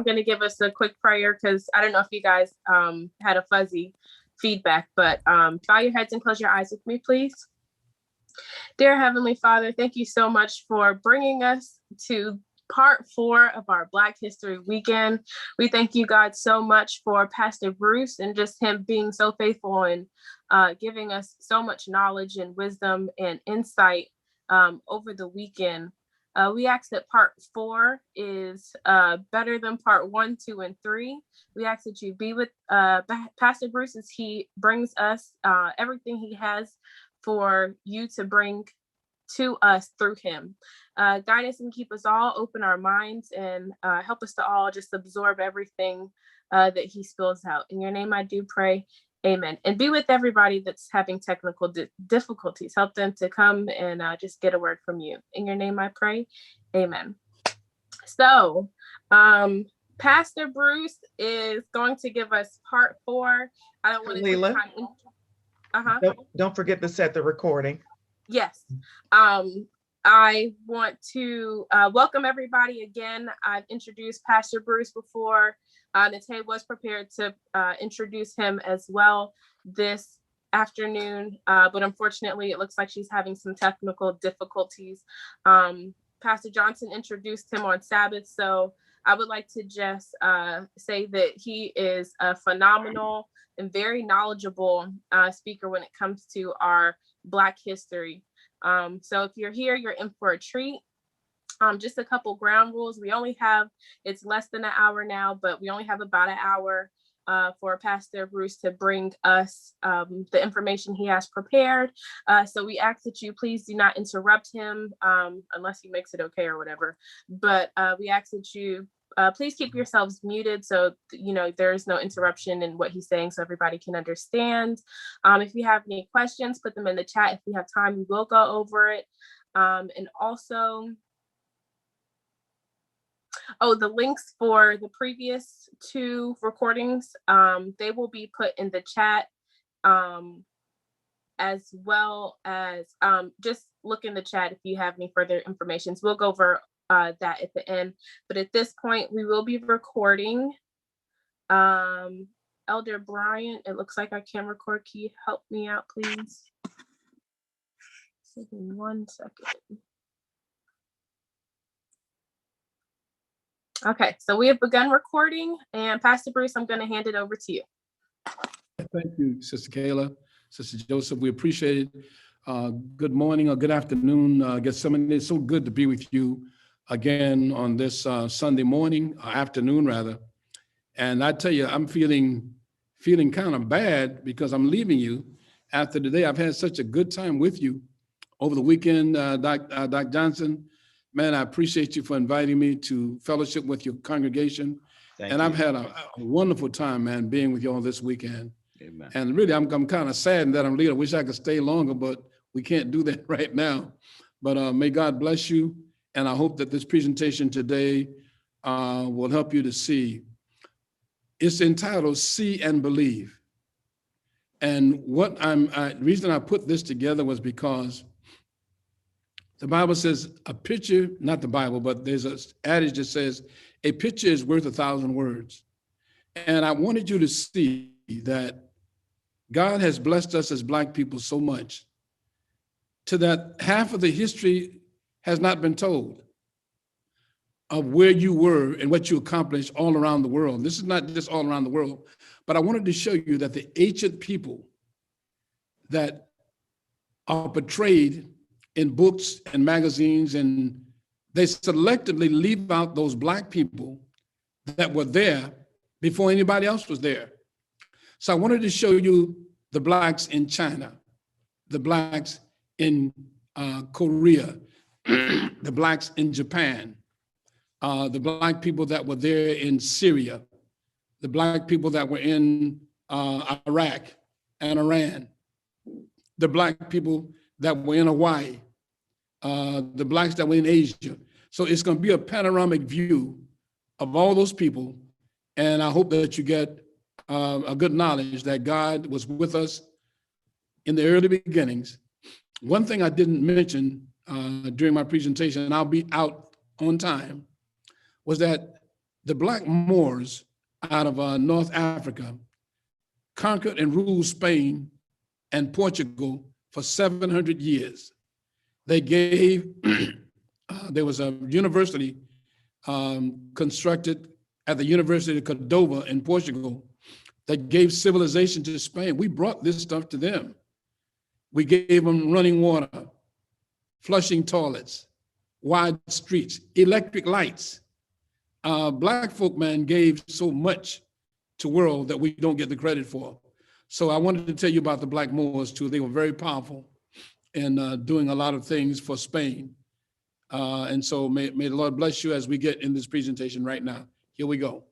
going to give us a quick prayer because I don't know if you guys had a fuzzy feedback, but bow your heads and close your eyes with me, please. Dear Heavenly Father, thank you so much for bringing us to part 4 of our Black History Weekend. We thank you, God, so much for Pastor Bruce and just him being so faithful and giving us so much knowledge and wisdom and insight over the weekend. We ask that part 4 is better than part 1, 2, and 3. We ask that you be with Pastor Bruce as he brings us everything he has for you to bring to us through him. Guide us and keep us all, open our minds, and help us to all just absorb everything that he spills out. In your name I do pray, amen. And be with everybody that's having technical difficulties. Help them to come and just get a word from you. In your name I pray, amen. So, Pastor Bruce is going to give us part 4. I don't want to take time. Don't forget to set the recording. Yes. I want to welcome everybody again. I've introduced Pastor Bruce before. Nate was prepared to introduce him as well this afternoon, but unfortunately it looks like she's having some technical difficulties. Pastor Johnson introduced him on Sabbath, so I would like to just say that he is a phenomenal and very knowledgeable speaker when it comes to our Black history. So if you're here, you're in for a treat. Just a couple ground rules. It's less than an hour now, but we only have about an hour for Pastor Bruce to bring us the information he has prepared. So we ask that you please do not interrupt him unless he makes it okay or whatever. But we ask that you please keep yourselves muted so there is no interruption in what he's saying so everybody can understand. If you have any questions, put them in the chat. If we have time, we will go over it. And also, the links for the previous 2 recordings, they will be put in the chat, as well as just look in the chat if you have any further information. So we'll go over that at the end. But at this point, we will be recording. Elder Bryant, it looks like I can record. Can you help me out, please? Give me 1 second. Okay, so we have begun recording, and Pastor Bruce, I'm going to hand it over to you. Thank you, Sister Kayla, Sister Joseph. We appreciate it. Good morning or good afternoon, Gethsemane. It's so good to be with you again on this Sunday morning, afternoon rather. And I tell you, I'm feeling kind of bad because I'm leaving you after today. I've had such a good time with you over the weekend, Doc Johnson. Man, I appreciate you for inviting me to fellowship with your congregation. Thank you. I've had a wonderful time, man, being with you all this weekend. Amen. And really, I'm kind of saddened that I'm leaving. I wish I could stay longer, but we can't do that right now. But may God bless you. And I hope that this presentation today will help you to see. It's entitled See and Believe. And the reason I put this together was because the Bible says a picture, not the Bible, but there's an adage that says a picture is worth 1,000 words. And I wanted you to see that God has blessed us as Black people so much to that half of the history has not been told of where you were and what you accomplished all around the world. This is not just all around the world, but I wanted to show you that the ancient people that are portrayed in books and magazines, and they selectively leave out those Black people that were there before anybody else was there. So I wanted to show you the Blacks in China, the Blacks in Korea, the Blacks in Japan, the Black people that were there in Syria, the Black people that were in Iraq and Iran, the Black people that were in Hawaii, the Blacks that were in Asia. So it's going to be a panoramic view of all those people. And I hope that you get a good knowledge that God was with us in the early beginnings. One thing I didn't mention during my presentation, and I'll be out on time, was that the Black Moors out of North Africa conquered and ruled Spain and Portugal for 700 years. They gave, there was a university constructed at the University of Cordova in Portugal that gave civilization to Spain. We brought this stuff to them. We gave them running water, flushing toilets, wide streets, electric lights. Black folk, man, gave so much to the world that we don't get the credit for. So I wanted to tell you about the Black Moors too. They were very powerful in doing a lot of things for Spain. And so may the Lord bless you as we get in this presentation right now. Here we go.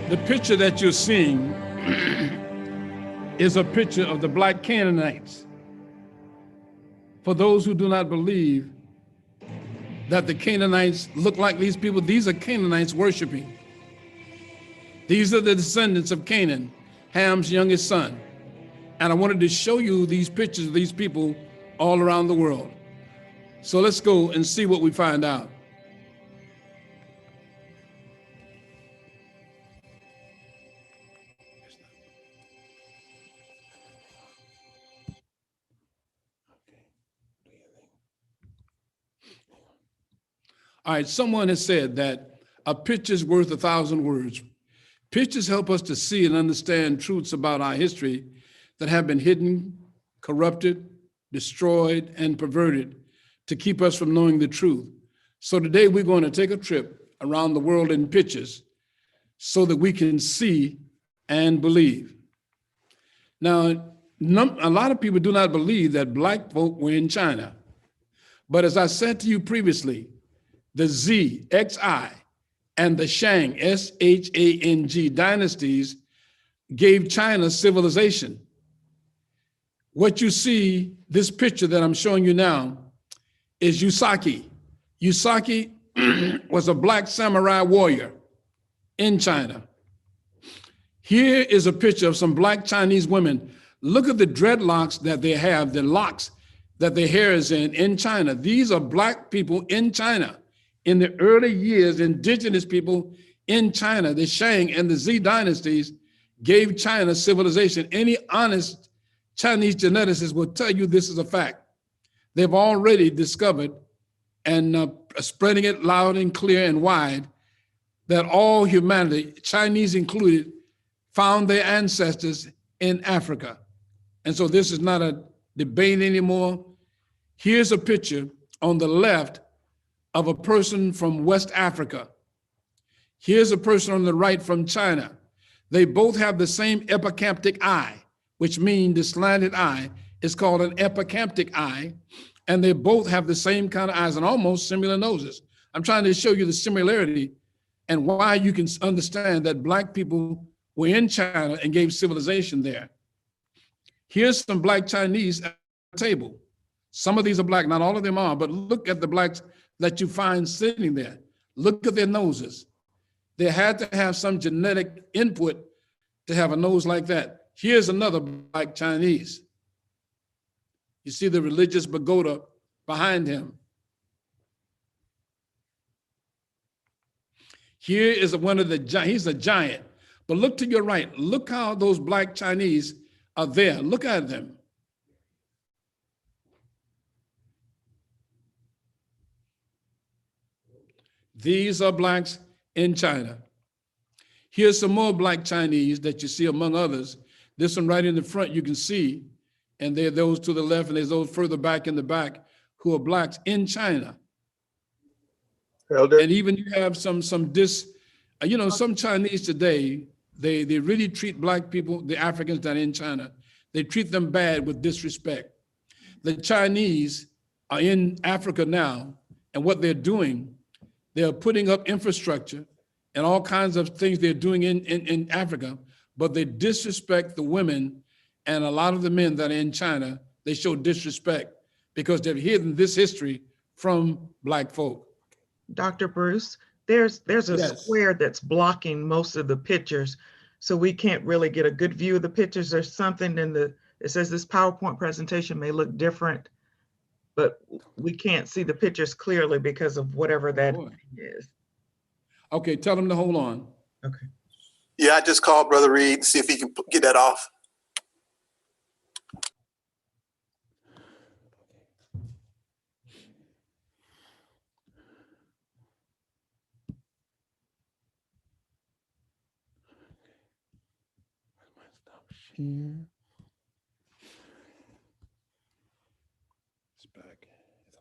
The picture that you're seeing is a picture of the Black Canaanites. For those who do not believe that the Canaanites look like these people, these are Canaanites worshiping. These are the descendants of Canaan, Ham's youngest son. And I wanted to show you these pictures of these people all around the world. So let's go and see what we find out. All right, someone has said that a picture's worth 1,000 words. Pictures help us to see and understand truths about our history that have been hidden, corrupted, destroyed, and perverted to keep us from knowing the truth. So today we're going to take a trip around the world in pictures so that we can see and believe. Now, a lot of people do not believe that Black folk were in China. But as I said to you previously, the Z, XI, and the Shang, SHANG dynasties gave China civilization. What you see, this picture that I'm showing you now, is Yusaki. Yusaki was a Black samurai warrior in China. Here is a picture of some Black Chinese women. Look at the dreadlocks that they have, the locks that their hair is in China. These are Black people in China. In the early years, indigenous people in China, the Shang and the Z dynasties gave China civilization. Any honest Chinese geneticist will tell you this is a fact. They've already discovered and spreading it loud and clear and wide that all humanity, Chinese included, found their ancestors in Africa. And so this is not a debate anymore. Here's a picture on the left of a person from West Africa. Here's a person on the right from China. They both have the same epicamptic eye, which means the slanted eye is called an epicamptic eye, and they both have the same kind of eyes and almost similar noses. I'm trying to show you the similarity and why you can understand that Black people were in China and gave civilization there. Here's some Black Chinese at the table. Some of these are Black, not all of them are, but look at the Blacks that you find sitting there. Look at their noses. They had to have some genetic input to have a nose like that. Here's another Black Chinese. You see the religious pagoda behind him. Here is one of the, he's a giant. But look to your right. Look how those Black Chinese are there. Look at them. These are Blacks in China. Here's some more Black Chinese that you see among others. This one right in the front you can see, and there are those to the left and there's those further back in the back who are Blacks in China. Elder. And even you have some some Chinese today, they really treat Black people, the Africans that are in China, they treat them bad with disrespect. The Chinese are in Africa now, and what they're doing, they're putting up infrastructure and all kinds of things they're doing in Africa, but they disrespect the women, and a lot of the men that are in China, they show disrespect because they've hidden this history from Black folk. Dr. Bruce, there's a Yes. square that's blocking most of the pictures, so we can't really get a good view of the pictures. There's something it says this PowerPoint presentation may look different, but we can't see the pictures clearly because of whatever that is. Okay, tell them to hold on. Okay. Yeah, I just called Brother Reed to see if he can get that off. Here. It's back. It's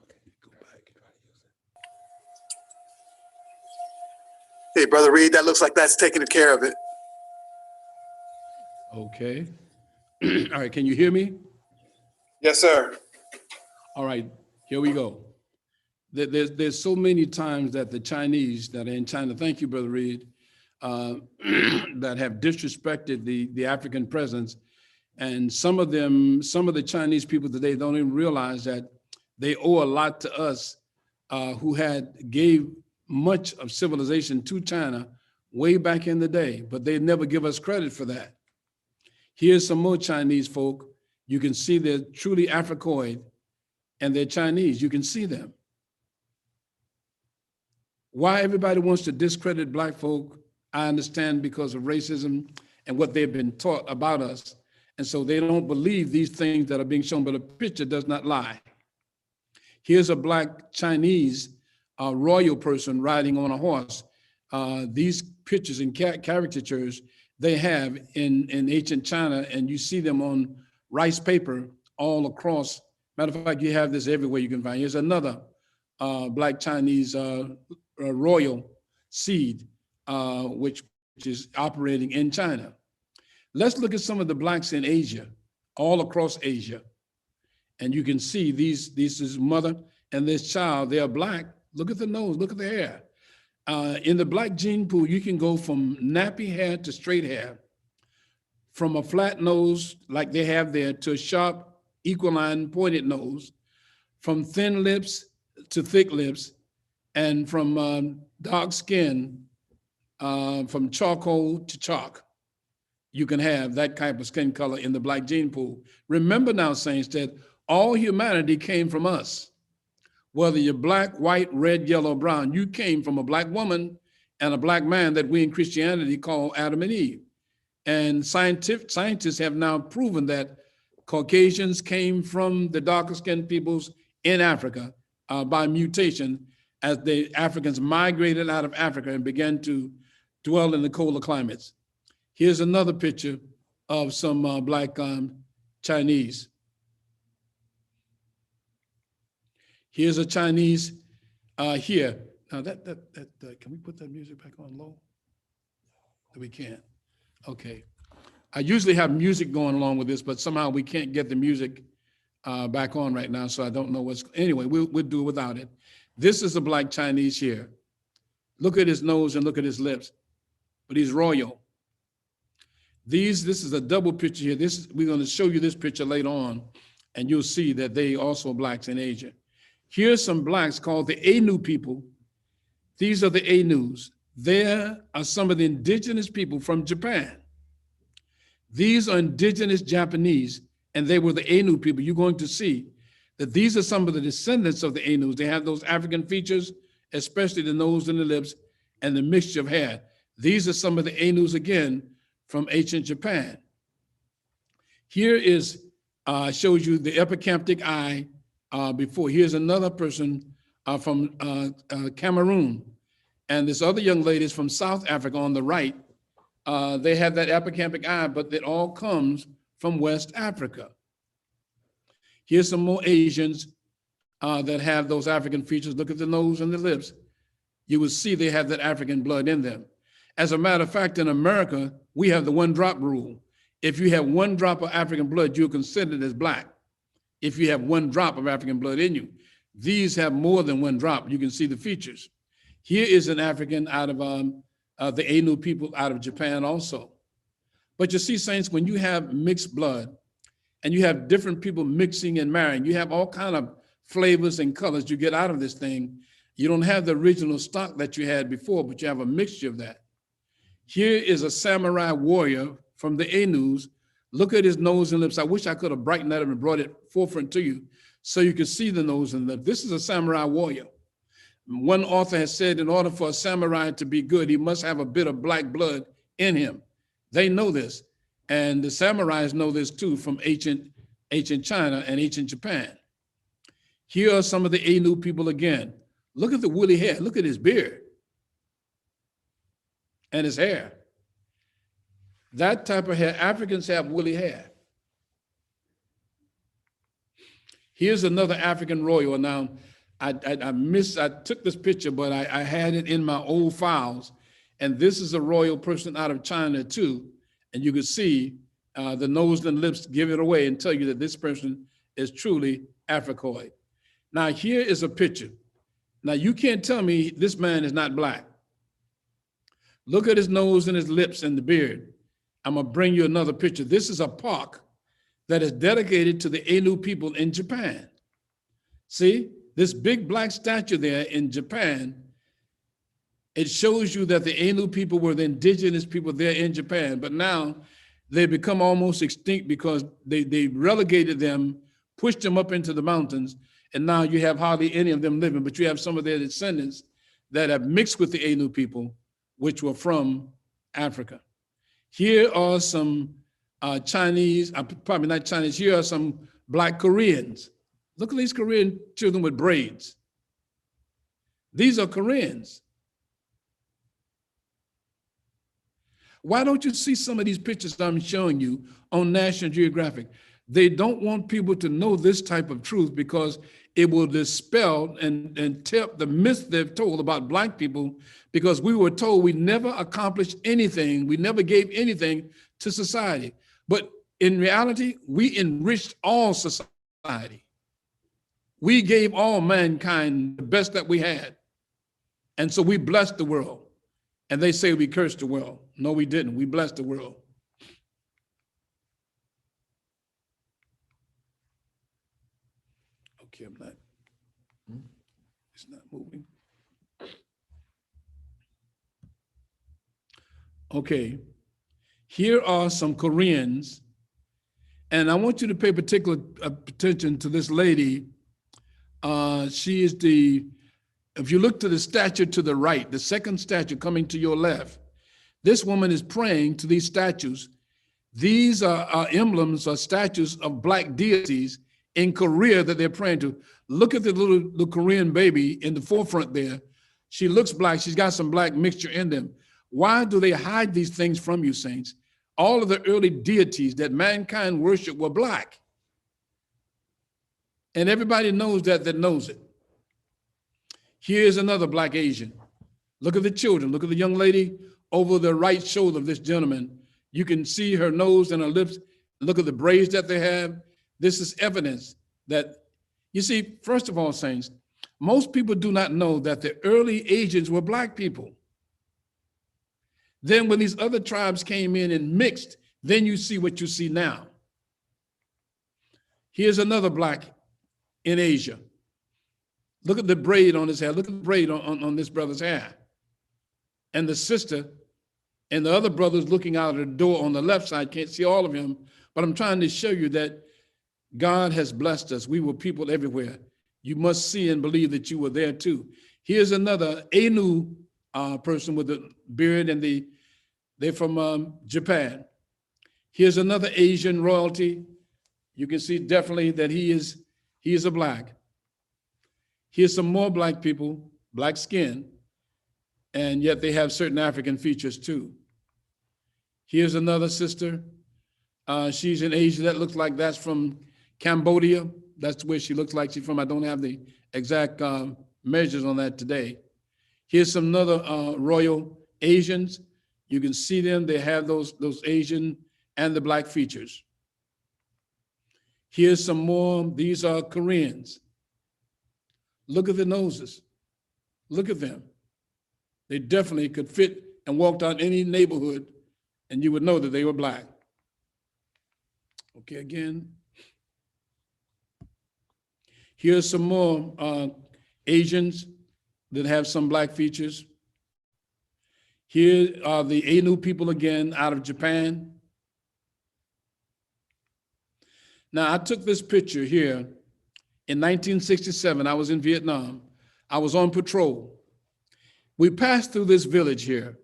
okay. Go back. Hey, Brother Reed, that looks like that's taking care of it. Okay. All right, can you hear me? Yes, sir. All right, here we go. There's so many times that the Chinese that are in China, thank you, Brother Reed, that have disrespected the African presence. And some of the Chinese people today don't even realize that they owe a lot to us who gave much of civilization to China way back in the day, but they never give us credit for that. Here's some more Chinese folk. You can see they're truly Africoid and they're Chinese. You can see them. Why everybody wants to discredit Black folk, I understand because of racism and what they've been taught about us. And so they don't believe these things that are being shown, but a picture does not lie. Here's a Black Chinese royal person riding on a horse. These pictures and caricatures they have in ancient China, and you see them on rice paper all across. Matter of fact, you have this everywhere you can find. Here's another Black Chinese royal seed, which is operating in China. Let's look at some of the Blacks in Asia, all across Asia. And you can see this is mother and this child, they are Black. Look at the nose, look at the hair. In the Black gene pool, you can go from nappy hair to straight hair, from a flat nose like they have there to a sharp, equiline, pointed nose, from thin lips to thick lips, and from dark skin, from charcoal to chalk. You can have that type of skin color in the Black gene pool. Remember now, saints, that all humanity came from us. Whether you're Black, white, red, yellow, brown, you came from a Black woman and a Black man that we in Christianity call Adam and Eve. And scientists have now proven that Caucasians came from the darker skinned peoples in Africa by mutation as the Africans migrated out of Africa and began to dwell in the colder climates. Here's another picture of some Black Chinese. Here's a Chinese here. Now can we put that music back on low? We can't. Okay. I usually have music going along with this, but somehow we can't get the music back on right now, so I don't know anyway, we'll do it without it. This is a black Chinese here. Look at his nose and look at his lips, but he's royal. This is a double picture here. We're going to show you this picture later on, and you'll see that they also blacks in Asia. Here's some blacks called the Ainu people. These are the Ainus. There are some of the indigenous people from Japan. These are indigenous Japanese, and they were the Ainu people. You're going to see that these are some of the descendants of the Ainus. They have those African features, especially the nose and the lips and the mixture of hair. These are some of the Ainus again from ancient Japan. Here is, shows you the epicamptic eye before. Here's another person from Cameroon. And this other young lady is from South Africa on the right. They have that epicampic eye, but it all comes from West Africa. Here's some more Asians that have those African features. Look at the nose and the lips. You will see they have that African blood in them. As a matter of fact, in America, we have the 1-drop rule. If you have 1 drop of African blood, you're considered as black. If you have 1 drop of African blood in you. These have more than 1 drop. You can see the features. Here is an African out of the Ainu people out of Japan also. But you see, saints, when you have mixed blood and you have different people mixing and marrying, you have all kind of flavors and colors you get out of this thing. You don't have the original stock that you had before, but you have a mixture of that. Here is a samurai warrior from the Ainus. Look at his nose and lips. I wish I could have brightened that up and brought it forefront to you so you could see the nose and lips. This is a samurai warrior. One author has said in order for a samurai to be good, he must have a bit of black blood in him. They know this. And the samurais know this too from ancient China and ancient Japan. Here are some of the Ainu people again. Look at the woolly hair. Look at his beard and his hair. That type of hair, Africans have woolly hair. Here's another African royal. Now, I took this picture, but I had it in my old files. And this is a royal person out of China too. And you can see the nose and lips give it away and tell you that this person is truly Africoid. Now, here is a picture. Now, you can't tell me this man is not black. Look at his nose and his lips and the beard. I'm gonna bring you another picture. This is a park that is dedicated to the Ainu people in Japan. See, this big black statue there in Japan, it shows you that the Ainu people were the indigenous people there in Japan, but now they become almost extinct because they relegated them, pushed them up into the mountains, and now you have hardly any of them living, but you have some of their descendants that have mixed with the Ainu people, which were from Africa. Here are some Chinese, probably not Chinese, here are some Black Koreans. Look at these Korean children with braids. These are Koreans. Why don't you see some of these pictures I'm showing you on National Geographic? They don't want people to know this type of truth because it will dispel and tip the myth they've told about Black people, because we were told we never accomplished anything, we never gave anything to society. But in reality, we enriched all society. We gave all mankind the best that we had. And so we blessed the world. And they say we cursed the world. No, we didn't. We blessed the world. Okay, it's not moving. Okay, here are some Koreans, and I want you to pay particular attention to this lady. She is if you look to the statue to the right, the second statue coming to your left, this woman is praying to these statues. These are emblems or statues of Black deities in Korea that they're praying to. Look at the little Korean baby in the forefront there. She looks Black, she's got some Black mixture in them. Why do they hide these things from you, saints? All of the early deities that mankind worshiped were Black. And everybody knows that knows it. Here's another Black Asian. Look at the children. Look at the young lady over the right shoulder of this gentleman. You can see her nose and her lips. Look at the braids that they have. This is evidence that, you see, first of all, saints, most people do not know that the early Asians were black people. Then when these other tribes came in and mixed, then you see what you see now. Here's another black in Asia. Look at the braid on his hair. Look at the braid on this brother's hair. And the sister and the other brothers looking out of the door on the left side, can't see all of him, but I'm trying to show you that God has blessed us. We were people everywhere. You must see and believe that you were there too. Here's another Ainu person with a beard, and they're from Japan. Here's another Asian royalty. You can see definitely that he is a black. Here's some more black people, black skin, and yet they have certain African features too. Here's another sister. She's in Asia. That looks like that's from Cambodia. That's where she looks like she's from. I don't have the exact measures on that today. Here's some other royal Asians. You can see them. They have those Asian and the black features. Here's some more. These are Koreans. Look at the noses. Look at them. They definitely could fit and walk down any neighborhood and you would know that they were black. Okay, again. Here's some more Asians that have some black features. Here are the Ainu people again out of Japan. Now, I took this picture here in 1967. I was in Vietnam. I was on patrol. We passed through this village here.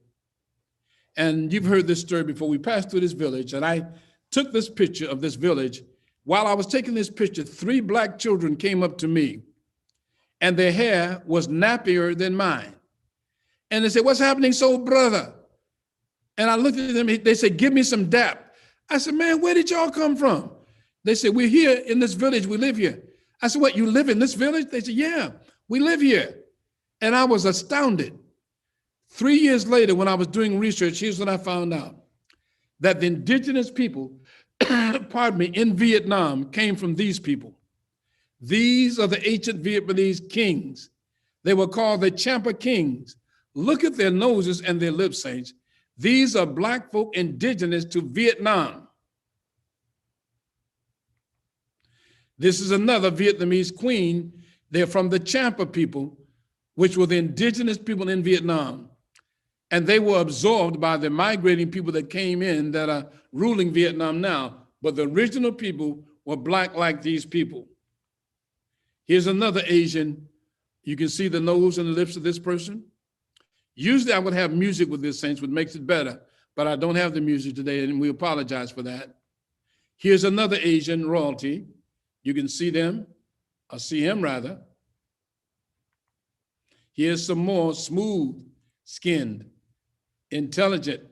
And you've heard this story before. We passed through this village, and I took this picture of this village. While I was taking this picture, 3 black children came up to me, and their hair was nappier than mine. And they said, "What's happening, soul brother?" And I looked at them, they said, "Give me some dap." I said, "Man, where did y'all come from?" They said, "We're here in this village, we live here." I said, "What, you live in this village?" They said, "Yeah, we live here." And I was astounded. 3 years later, when I was doing research, here's what I found out. That the indigenous people, pardon me, in Vietnam came from these people. These are the ancient Vietnamese kings. They were called the Champa kings. Look at their noses and their lip, saints. These are black folk indigenous to Vietnam. This is another Vietnamese queen. They're from the Champa people, which were the indigenous people in Vietnam. And they were absorbed by the migrating people that came in that are ruling Vietnam now. But the original people were black like these people. Here's another Asian. You can see the nose and the lips of this person. Usually I would have music with this, saints, which makes it better, but I don't have the music today, and we apologize for that. Here's another Asian royalty. You can see them, or see him rather. Here's some more smooth-skinned, intelligent,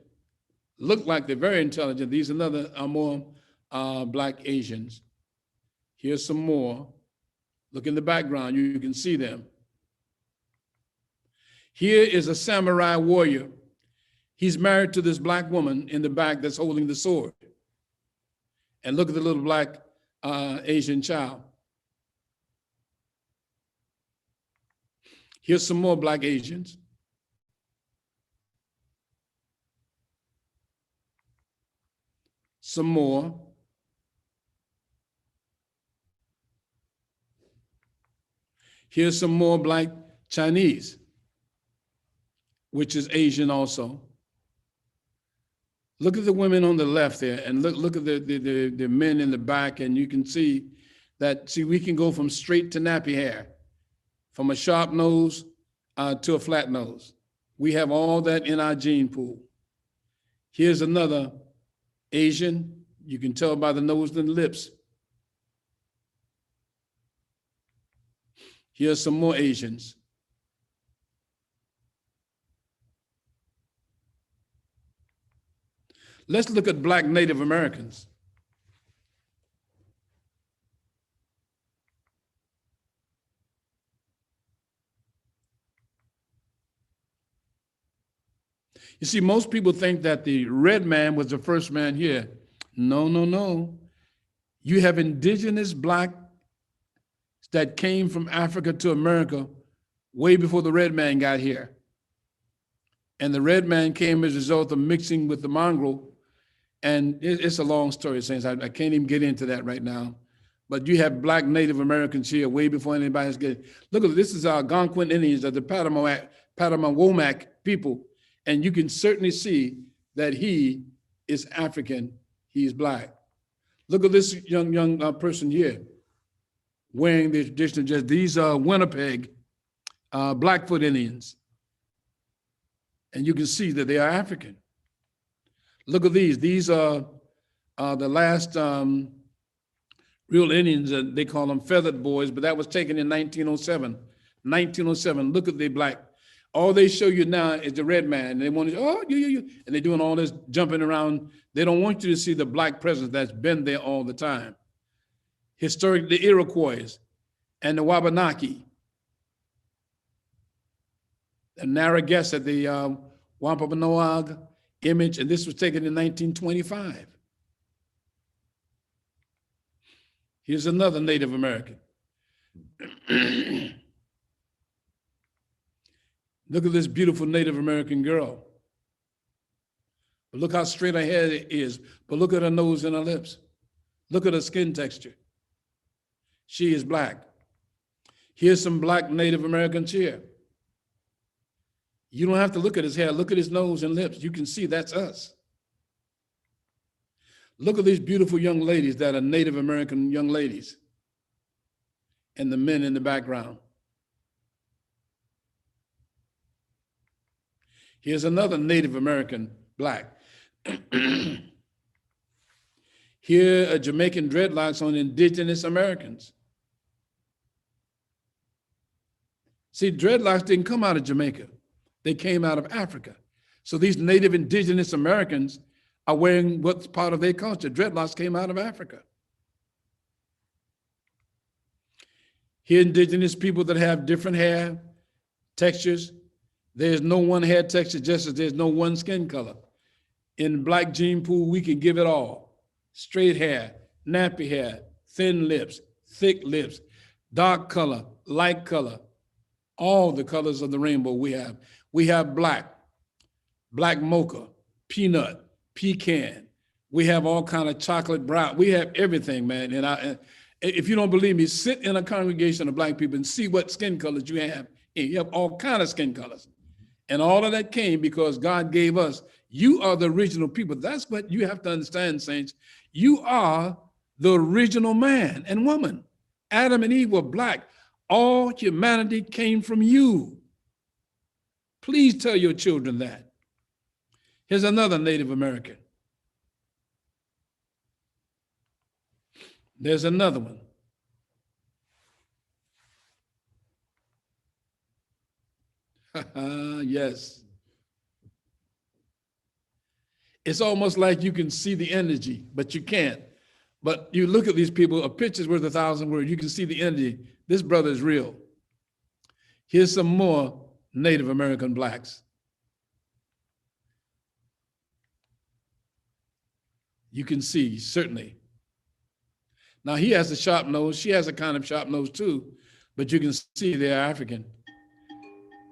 look like they're very intelligent. These are more black Asians. Here's some more. Look in the background, you can see them. Here is a samurai warrior. He's married to this black woman in the back that's holding the sword. And look at the little black Asian child. Here's some more black Asians. Some more. Here's some more black Chinese, which is Asian also. Look at the women on the left there, and look at the men in the back, and you can see that, we can go from straight to nappy hair, from a sharp nose to a flat nose. We have all that in our gene pool. Here's another Asian. You can tell by the nose and the lips. Here's some more Asians. Let's look at black Native Americans. You see, most people think that the red man was the first man here. No, no, no. You have indigenous black that came from Africa to America way before the red man got here. And the red man came as a result of mixing with the mongrel. And it's a long story, Saints. I can't even get into that right now. But you have black Native Americans here way before anybody else getting. Look at this is our Algonquin Indians of the Patamowomac people. And you can certainly see that he is African, he's black. Look at this young person here wearing the traditional dress. These are Winnipeg Blackfoot Indians. And you can see that they are African. Look at these. These are the last real Indians. They call them feathered boys, but that was taken in 1907. 1907. Look at the black. All they show you now is the red man. They want to, oh, you. And they're doing all this jumping around. They don't want you to see the black presence that's been there all the time. Historically, the Iroquois and the Wabanaki. The Narragansett, the Wampanoag image, and this was taken in 1925. Here's another Native American. Look at this beautiful Native American girl. But look how straight her hair is, but look at her nose and her lips. Look at her skin texture. She is black. Here's some black Native Americans here. You don't have to look at his hair, look at his nose and lips. You can see that's us. Look at these beautiful young ladies that are Native American young ladies and the men in the background. Here's another Native American black. Here are Jamaican dreadlocks on indigenous Americans. See, dreadlocks didn't come out of Jamaica. They came out of Africa. So these native indigenous Americans are wearing what's part of their culture. Dreadlocks came out of Africa. Here, indigenous people that have different hair textures. There's no one hair texture, just as there's no one skin color. In black gene pool, we can give it all. Straight hair, nappy hair, thin lips, thick lips, dark color, light color, all the colors of the rainbow we have. We have black mocha, peanut, pecan. We have all kind of chocolate brown. We have everything, man. And if you don't believe me, sit in a congregation of black people and see what skin colors you have. You have all kind of skin colors. And all of that came because God gave us, you are the original people. That's what you have to understand, saints. You are the original man and woman. Adam and Eve were black. All humanity came from you. Please tell your children that. Here's another Native American. There's another one. Yes. It's almost like you can see the energy, but you can't. But you look at these people, a picture's worth 1,000 words. You can see the energy. This brother is real. Here's some more Native American blacks. You can see, certainly. Now, he has a sharp nose. She has a kind of sharp nose, too. But you can see they're African.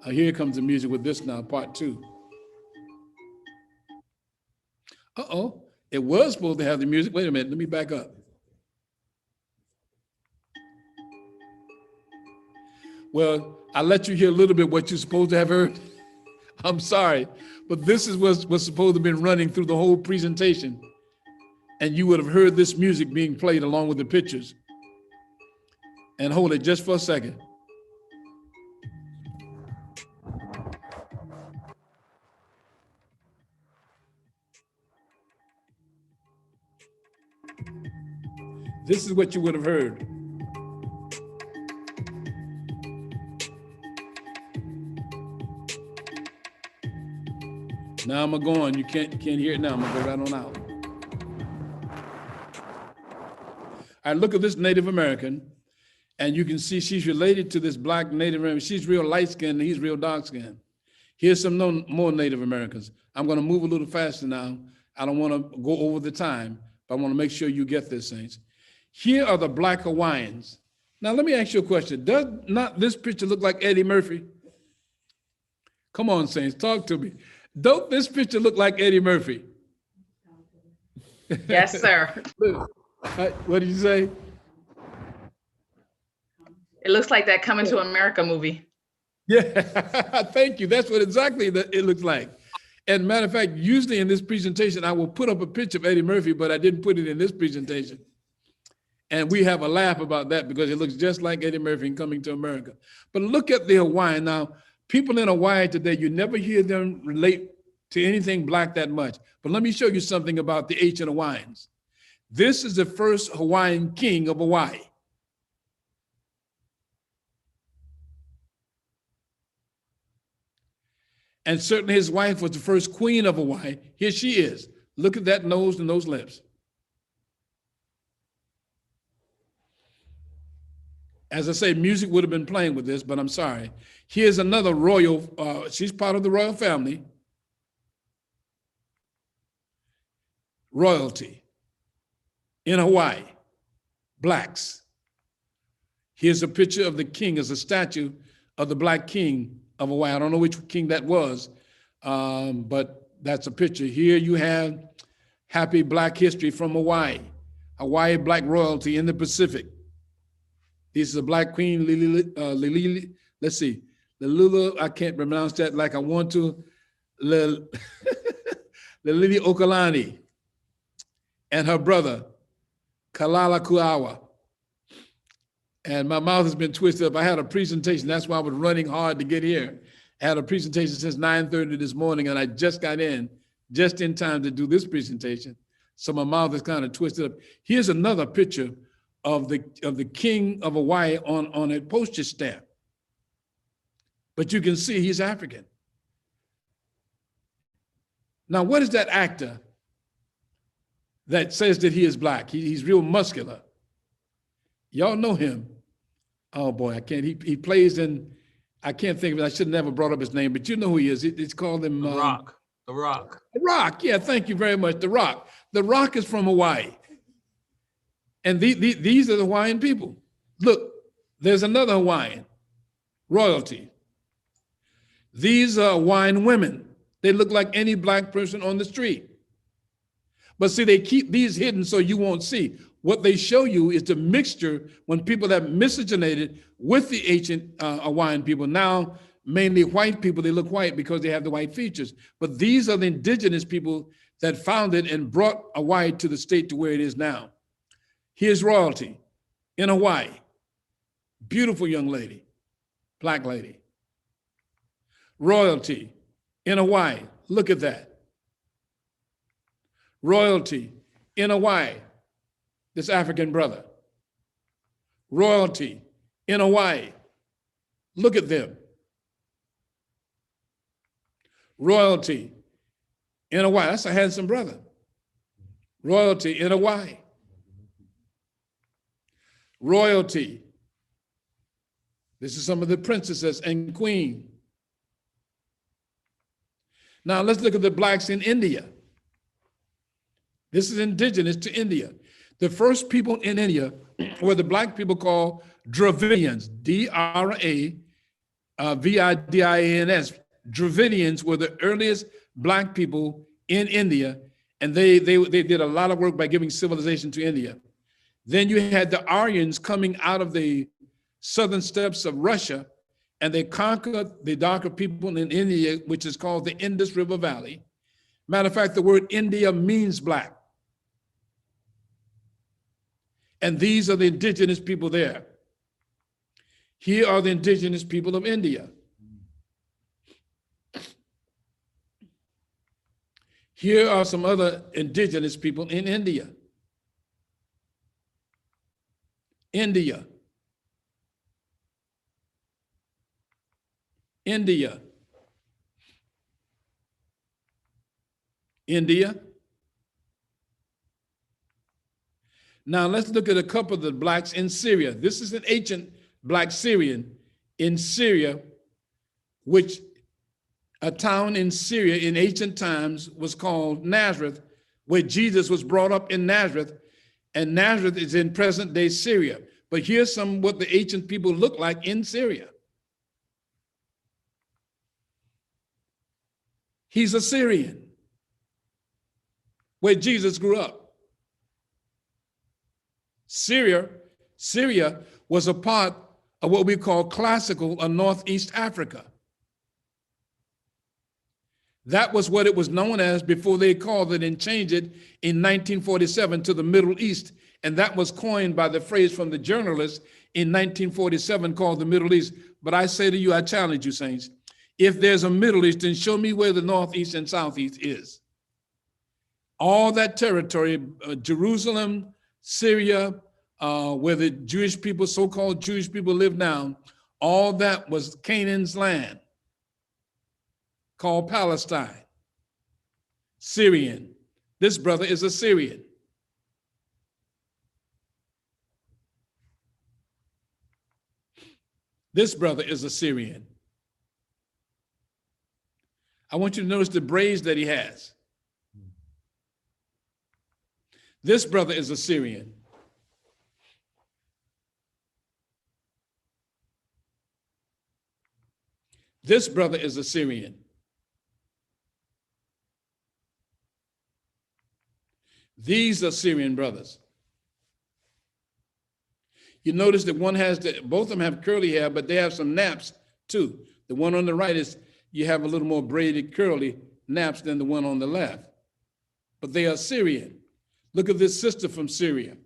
Here comes the music with this now, part 2. Uh-oh, it was supposed to have the music. Wait a minute, let me back up. Well, I let you hear a little bit what you're supposed to have heard. I'm sorry, but this is what's supposed to have been running through the whole presentation. And you would have heard this music being played along with the pictures. And hold it just for a second. This is what you would have heard. Now I'm gonna go on. You can't hear it now. I'm gonna go right on out. All right, look at this Native American, and you can see she's related to this black Native American. She's real light skinned, and he's real dark skinned. Here's some more Native Americans. I'm gonna move a little faster now. I don't wanna go over the time, but I wanna make sure you get this, saints. Here are the black Hawaiians. Now, let me ask you a question. Does not this picture look like Eddie Murphy? Come on, Saints, talk to me. Don't this picture look like Eddie Murphy? Yes, sir. What did you say? It looks like that Coming to America movie. Yeah, thank you. That's what exactly it looks like. And matter of fact, usually in this presentation, I will put up a picture of Eddie Murphy, but I didn't put it in this presentation. And we have a laugh about that because it looks just like Eddie Murphy in Coming to America. But look at the Hawaiian. Now, people in Hawaii today, you never hear them relate to anything Black that much. But let me show you something about the ancient Hawaiians. This is the first Hawaiian king of Hawaii. And certainly his wife was the first queen of Hawaii. Here she is. Look at that nose and those lips. As I say, music would have been playing with this, but I'm sorry. Here's another royal, she's part of the royal family. Royalty in Hawaii, Blacks. Here's a picture of the king as a statue of the Black king of Hawaii. I don't know which king that was, but that's a picture. Here you have happy Black history from Hawaii. Hawaii Black royalty in the Pacific. This is a Black queen, Lili, let's see, Lilula, I can't pronounce that like I want to, Lili Okalani, and her brother, Kalala Kuawa. And my mouth has been twisted up. I had a presentation, that's why I was running hard to get here. I had a presentation since 9:30 this morning, and I just got in just in time to do this presentation. So my mouth is kind of twisted up. Here's another picture of the king of Hawaii on a postage stamp. But you can see he's African. Now, what is that actor that says that he is Black? He's real muscular. Y'all know him. Oh boy, I can't, he plays in, I can't think of it. I should have never brought up his name, but you know who he is. It's called him. The Rock. The Rock. The Rock, yeah, thank you very much, The Rock. The Rock is from Hawaii. And these are the Hawaiian people. Look, there's another Hawaiian, royalty. These are Hawaiian women. They look like any Black person on the street. But see, they keep these hidden so you won't see. What they show you is the mixture when people have miscegenated with the ancient Hawaiian people. Now, mainly white people, they look white because they have the white features. But these are the indigenous people that founded and brought Hawaii to the state to where it is now. Here's royalty in Hawaii. Beautiful young lady, Black lady. Royalty in Hawaii. Look at that. Royalty in Hawaii. This African brother. Royalty in Hawaii. Look at them. Royalty in Hawaii. That's a handsome brother. Royalty in Hawaii. Royalty. This is some of the princesses and queen. Now let's look at the Blacks in India. This is indigenous to India. The first people in India were the Black people called Dravidians, D-R-A-V-I-D-I-A-N-S. Dravidians were the earliest Black people in India, and they did a lot of work by giving civilization to India. Then you had the Aryans coming out of the southern steppes of Russia, and they conquered the darker people in India, which is called the Indus River Valley. Matter of fact, the word India means Black. And these are the indigenous people there. Here are the indigenous people of India. Here are some other indigenous people in India. India. India. India. Now let's look at a couple of the Blacks in Syria. This is an ancient Black Syrian in Syria, which a town in Syria in ancient times was called Nazareth, where Jesus was brought up in Nazareth, and Nazareth is in present day Syria. But here's some what the ancient people look like in Syria. He's a Syrian, where Jesus grew up. Syria was a part of what we call classical or Northeast Africa. That was what it was known as before they called it and changed it in 1947 to the Middle East. And that was coined by the phrase from the journalist in 1947 called the Middle East. But I say to you, I challenge you, saints, if there's a Middle East, then show me where the Northeast and Southeast is. All that territory, Jerusalem, Syria, where the Jewish people, so-called Jewish people live now, all that was Canaan's land, called Palestine. Syrian. This brother is a Syrian. This brother is a Syrian. I want you to notice the braids that he has. This brother is a Syrian. This brother is a Syrian. These are Syrian brothers. You notice that both of them have curly hair, but they have some naps too. The one on the right is, you have a little more braided curly naps than the one on the left. But they are Syrian. Look at this sister from Syria.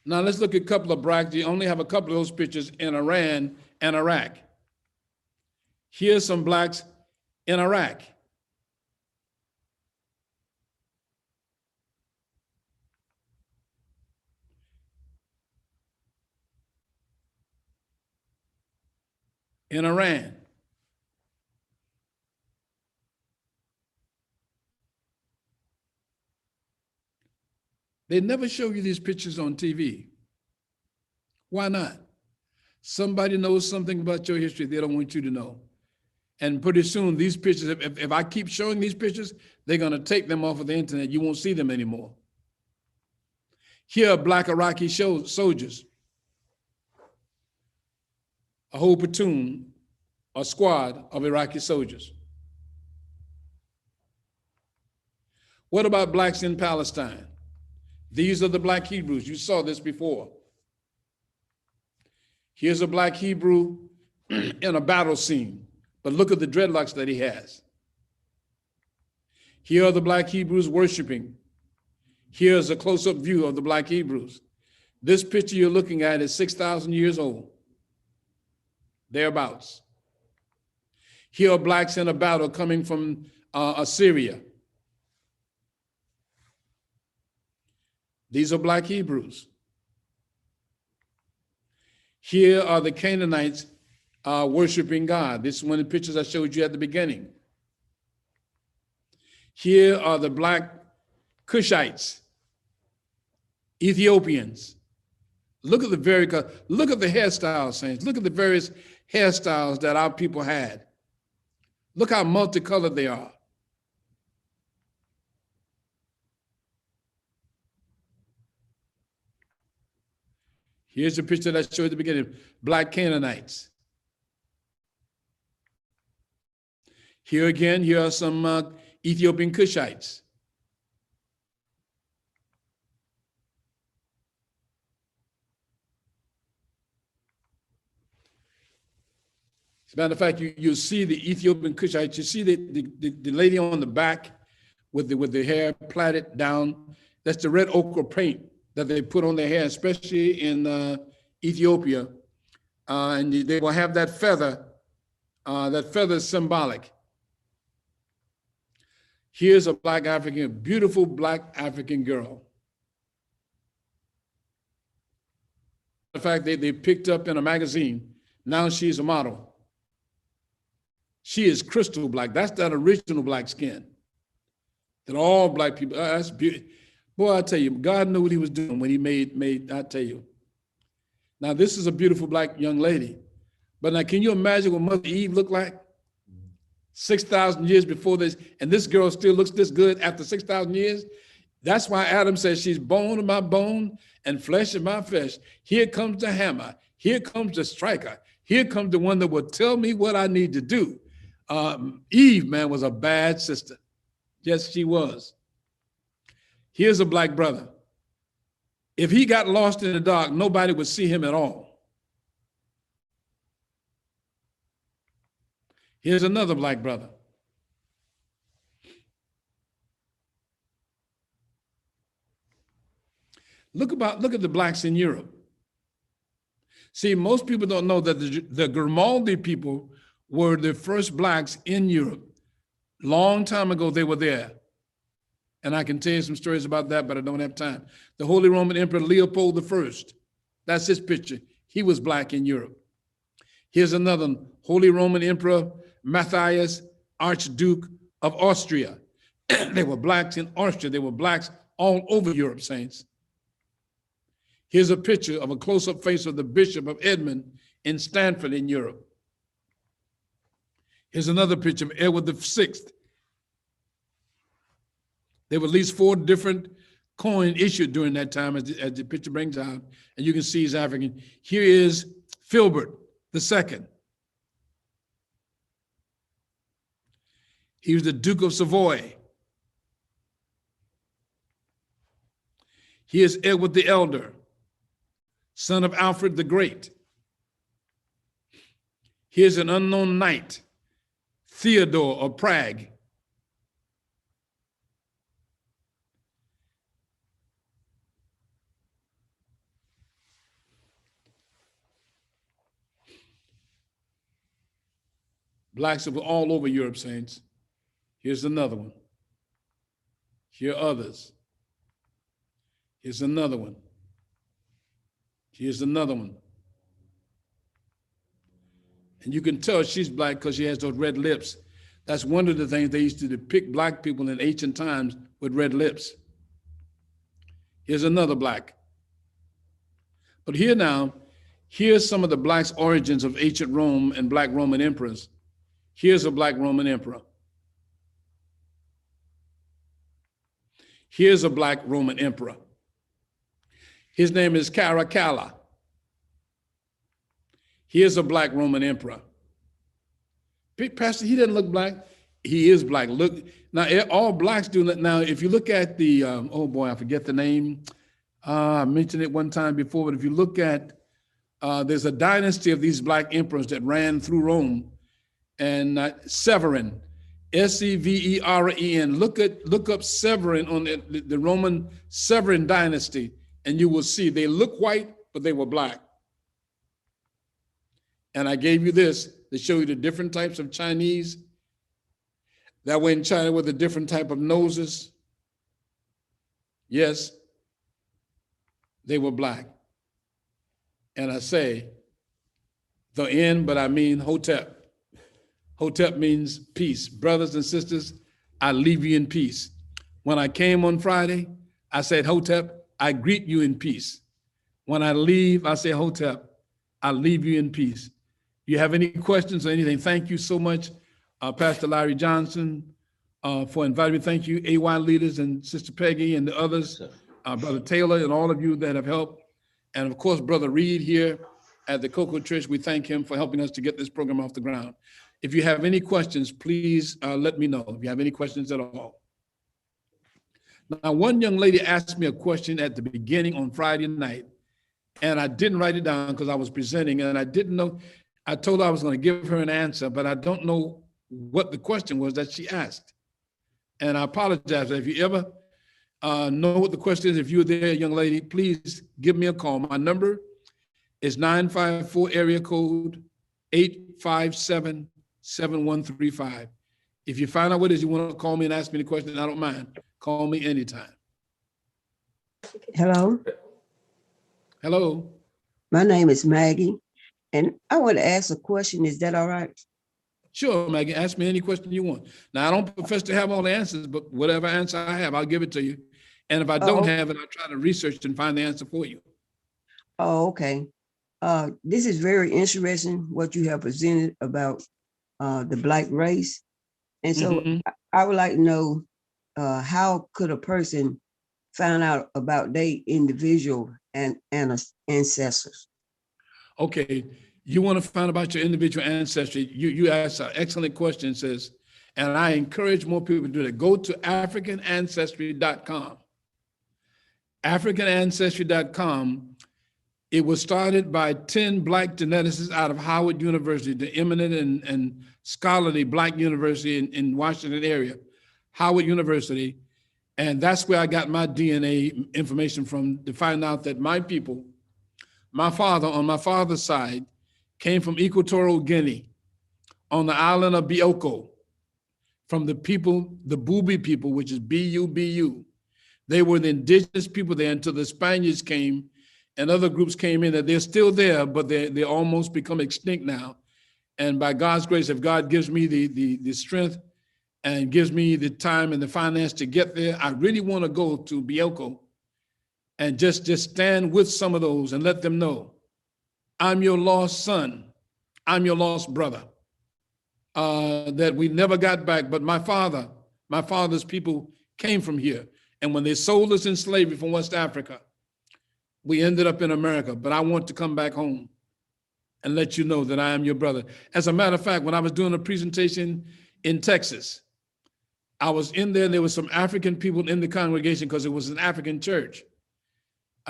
Now let's look at a couple of blacks. You only have a couple of those pictures in Iran and Iraq. Here's some blacks in Iraq. In Iran. They never show you these pictures on TV. Why not? Somebody knows something about your history they don't want you to know. And pretty soon these pictures, if I keep showing these pictures, they're gonna take them off of the internet. You won't see them anymore. Here are black Iraqi soldiers. A whole platoon, a squad of Iraqi soldiers. What about blacks in Palestine? These are the black Hebrews. You saw this before. Here's a black Hebrew in a battle scene, but look at the dreadlocks that he has. Here are the black Hebrews worshiping. Here's a close-up view of the black Hebrews. This picture you're looking at is 6,000 years old. Thereabouts. Here are blacks in a battle coming from Syria. These are black Hebrews. Here are the Canaanites worshiping God. This is one of the pictures I showed you at the beginning. Here are the black Cushites, Ethiopians. Look at the hairstyles, saints. Look at the various hairstyles that our people had. Look how multicolored they are. Here's the picture that I showed at the beginning, black Canaanites. Here again, here are some Ethiopian Cushites. As a matter of fact, you see the Ethiopian Cushites. You see the lady on the back with the hair plaited down. That's the red ochre paint that they put on their hair, especially in Ethiopia. And they will have that feather. That feather is symbolic. Here's a black African, beautiful black African girl. In fact, they picked up in a magazine. Now she's a model. She is crystal black. That's that original black skin that all black people, that's beautiful. Boy, I tell you, God knew what he was doing when he made, I tell you. Now, this is a beautiful black young lady. But now, can you imagine what Mother Eve looked like? 6,000 years before this, and this girl still looks this good after 6,000 years? That's why Adam says she's bone of my bone and flesh of my flesh. Here comes the hammer. Here comes the striker. Here comes the one that will tell me what I need to do. Eve, man, was a bad sister. Yes, she was. Here's a black brother. If he got lost in the dark, nobody would see him at all. Here's another black brother. Look at the blacks in Europe. See, most people don't know that the Grimaldi people were the first blacks in Europe. Long time ago, they were there. And I can tell you some stories about that, but I don't have time. The Holy Roman Emperor Leopold I, that's his picture. He was black in Europe. Here's another one, Holy Roman Emperor Matthias, Archduke of Austria. They were blacks in Austria. They were blacks all over Europe, saints. Here's a picture of a close-up face of the Bishop of Edmund in Stanford in Europe. Here's another picture of Edward VI. There were at least 4 different coins issued during that time, as the picture brings out, and you can see he's African. Here is Philbert II. He was the Duke of Savoy. Here's Edward the Elder, son of Alfred the Great. Here's an unknown knight, Theodore of Prague. Blacks were all over Europe, saints. Here's another one. Here are others. Here's another one. Here's another one. And you can tell she's black because she has those red lips. That's one of the things they used to depict black people in ancient times with red lips. Here's another black. But here now, here's some of the blacks' origins of ancient Rome and black Roman emperors. Here's a black Roman emperor. Here's a black Roman emperor. His name is Caracalla. Here's a black Roman emperor. Pastor, he doesn't look black. He is black. Look, now all blacks do that. Now, if you look at the, oh boy, I forget the name. I mentioned it one time before, but if you look at, there's a dynasty of these black emperors that ran through Rome, and Severin, Severen. Look up Severin on the Roman Severin dynasty, and you will see they look white, but they were black. And I gave you this to show you the different types of Chinese that were in China with the different type of noses. Yes, they were black. And I say the end, but I mean Hotep. Hotep means peace. Brothers and sisters, I leave you in peace. When I came on Friday, I said, Hotep, I greet you in peace. When I leave, I say, Hotep, I leave you in peace. You have any questions or anything? Thank you so much, Pastor Larry Johnson, for inviting me. Thank you, AY leaders and Sister Peggy and the others, Brother Taylor and all of you that have helped. And of course, Brother Reed here at the Cocoa Church, we thank him for helping us to get this program off the ground. If you have any questions, please let me know if you have any questions at all. Now, one young lady asked me a question at the beginning on Friday night, and I didn't write it down because I was presenting, and I didn't know. I told her I was going to give her an answer, but I don't know what the question was that she asked. And I apologize. If you ever know what the question is, if you're there, young lady, please give me a call. My number is 954 area code 857-7135. If you find out what it is, you want to call me and ask me the question, I don't mind. Call me anytime. Hello. Hello. My name is Maggie, and I want to ask a question. Is that all right? Sure, Maggie. Ask me any question you want. Now, I don't profess to have all the answers, but whatever answer I have, I'll give it to you. And if I don't have it, I'll try to research and find the answer for you. Oh, okay. This is very interesting what you have presented about the Black race. And so I would like to know how could a person find out about their individual and ancestors. Okay, you want to find about your individual ancestry. You asked an excellent question, sis, and I encourage more people to do that. Go to AfricanAncestry.com. AfricanAncestry.com. It was started by 10 Black geneticists out of Howard University, the eminent and scholarly Black university in Washington area, Howard University. And that's where I got my DNA information from, to find out that my people, my father on my father's side, came from Equatorial Guinea on the island of Bioko, from the people, the Bubi people, which is B-U-B-U. They were the indigenous people there until the Spaniards came and other groups came in. That they're still there, but they almost become extinct now. And by God's grace, if God gives me the strength and gives me the time and the finance to get there, I really want to go to Bioko and just stand with some of those and let them know, I'm your lost son, I'm your lost brother, that we never got back, but my father's people came from here. And when they sold us in slavery from West Africa, we ended up in America, but I want to come back home and let you know that I am your brother. As a matter of fact, when I was doing a presentation in Texas, I was in there, and there were some African people in the congregation because it was an African church,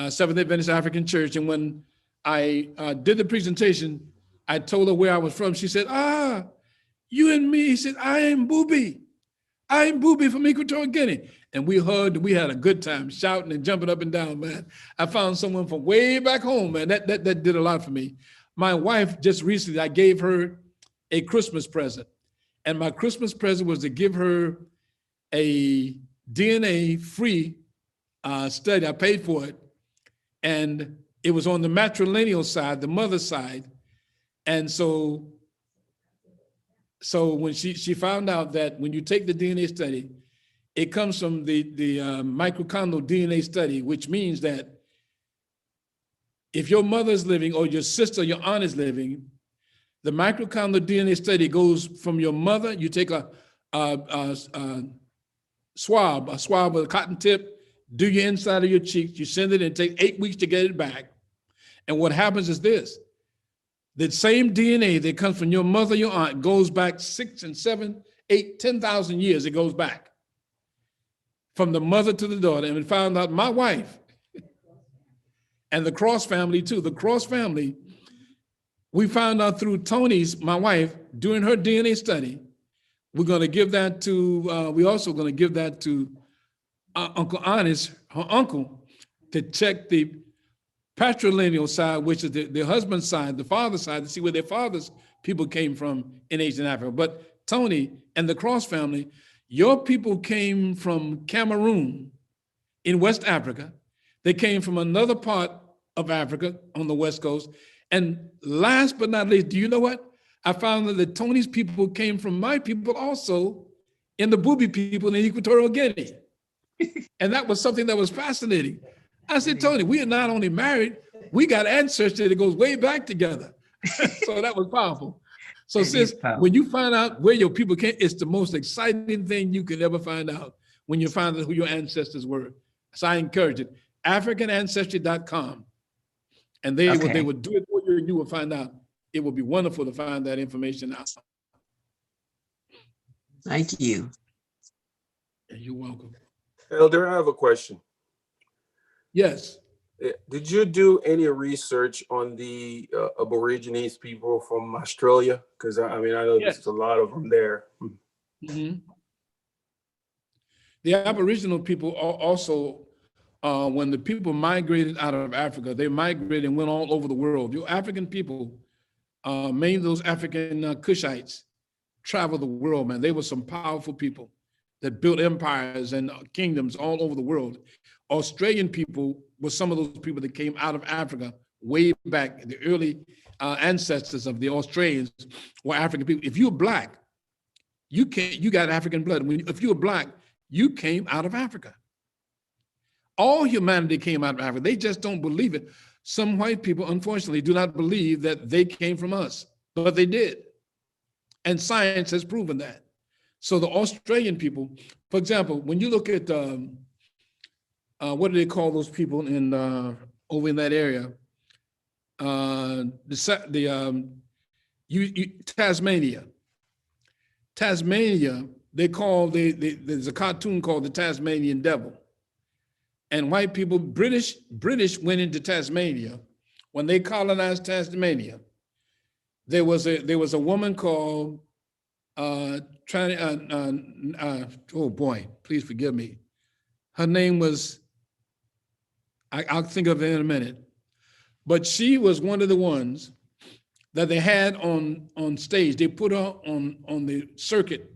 Seventh-day Adventist African church. And when I did the presentation, I told her where I was from. She said, you and me. He said, I am Bubi. I am Bubi from Equatorial Guinea. And we hugged, and we had a good time shouting and jumping up and down, man. I found someone from way back home, man. That did a lot for me. My wife, just recently, I gave her a Christmas present. And my Christmas present was to give her a DNA-free study. I paid for it. And it was on the matrilineal side, the mother's side. And so when she found out that when you take the DNA study, it comes from the mitochondrial DNA study, which means that if your mother is living or your sister, your aunt is living, the mitochondrial DNA study goes from your mother. You take a swab with a cotton tip, do your inside of your cheeks, you send it and take 8 weeks to get it back. And what happens is this: the same DNA that comes from your mother, your aunt, goes back 6 and 7, 8, 10,000 years. It goes back from the mother to the daughter. And we found out my wife and the Cross family too. The Cross family, we found out through Tony's, my wife, doing her DNA study. We're going to give that to, we're also going to give that to Uncle Honest, her uncle, to check the patrilineal side, which is the husband's side, the father's side, to see where their father's people came from in Asian Africa. But Tony and the Cross family, your people came from Cameroon in West Africa. They came from another part of Africa on the West Coast. And last but not least, do you know what? I found that the Tony's people came from my people also in the Bubi people in Equatorial Guinea. And that was something that was fascinating. I said, Tony, we are not only married, we got ancestry that goes way back together. So that was powerful. So sis, when you find out where your people came, it's the most exciting thing you could ever find out, when you find out who your ancestors were. So I encourage it. AfricanAncestry.com. And they would do it for you, and you will find out. It would be wonderful to find that information out. Thank you. You're welcome. Elder, I have a question. Yes. Did you do any research on the Aborigines people from Australia? Because I mean, I know there's a lot of them there. Mm-hmm. The Aboriginal people also, when the people migrated out of Africa, they migrated and went all over the world. Your African people, mainly those African Cushites, traveled the world, man. They were some powerful people that built empires and kingdoms all over the world. Australian people were some of those people that came out of Africa way back. The early ancestors of the Australians were African people. If you're Black, you got African blood. If you were Black, you came out of Africa. All humanity came out of Africa. They just don't believe it. Some white people, unfortunately, do not believe that they came from us, but they did. And science has proven that. So the Australian people, for example, when you look at what do they call those people in over in that area? Tasmania. Tasmania, there's a cartoon called the Tasmanian Devil. And white people, British went into Tasmania. When they colonized Tasmania, there was a woman called oh boy, please forgive me. Her name was, I'll think of it in a minute. But she was one of the ones that they had on stage. They put her on the circuit.